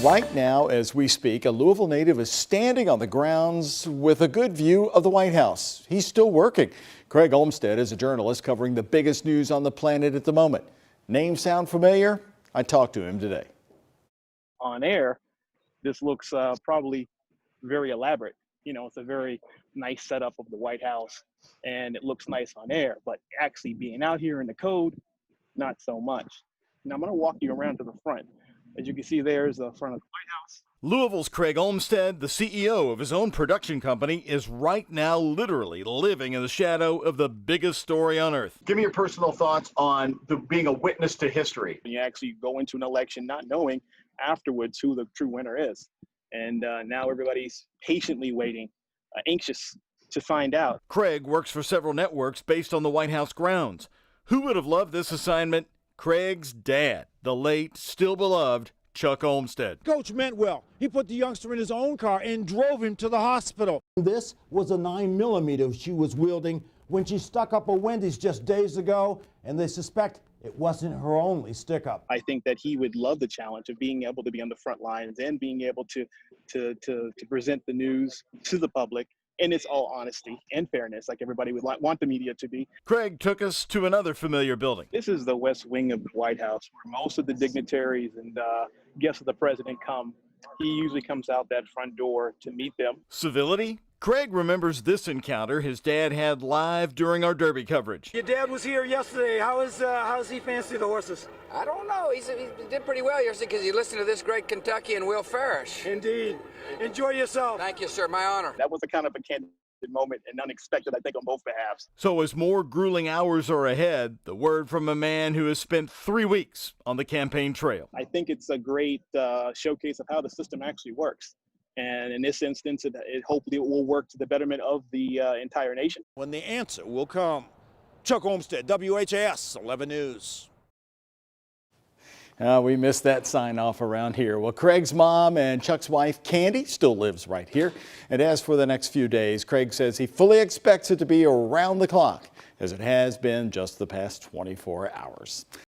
Right now, as we speak, a Louisville native is standing on the grounds with a good view of the White House. He's still working. Craig Olmstead is a journalist covering the biggest news on the planet at the moment. Name sound familiar? I talked to him today. On air, this looks probably very elaborate. You know, it's a very nice setup of the White House, and it looks nice on air, but actually being out here in the code, not so much. Now I'm going to walk you around to the front. As you can see, there's the front of the White House. Louisville's Craig Olmstead, the CEO of his own production company, is right now literally living in the shadow of the biggest story on earth. Give me your personal thoughts on being a witness to history. You actually go into an election not knowing afterwards who the true winner is. And now everybody's patiently waiting, anxious to find out. Craig works for several networks based on the White House grounds. Who would have loved this assignment? Craig's dad, the late, still beloved Chuck Olmsted. Coach meant well. He put the youngster in his own car and drove him to the hospital. This was a 9mm she was wielding when she stuck up a Wendy's just days ago, and they suspect it wasn't her only stick-up. I think that he would love the challenge of being able to be on the front lines and being able to present the news to the public in its all honesty and fairness, like everybody would want the media to be. Craig took us to another familiar building. This is the West Wing of the White House, where most of the dignitaries and guests of the president come. He usually comes out that front door to meet them. Civility? Craig remembers this encounter his dad had live during our Derby coverage. Your dad was here yesterday. How's he fancy the horses? I don't know. He did pretty well yesterday because he listened to this great Kentuckian, Will Farish. Indeed. Enjoy yourself. Thank you, sir. My honor. That was a kind of a candid moment and unexpected, I think, on both behalves. So as more grueling hours are ahead, the word from a man who has spent 3 weeks on the campaign trail. I think it's a great showcase of how the system actually works. And in this instance, it hopefully it will work to the betterment of the entire nation. When the answer will come. Chuck Olmstead, WHAS 11 News. We missed that sign off around here. Well, Craig's mom and Chuck's wife, Candy, still lives right here. And as for the next few days, Craig says he fully expects it to be around the clock, as it has been just the past 24 hours.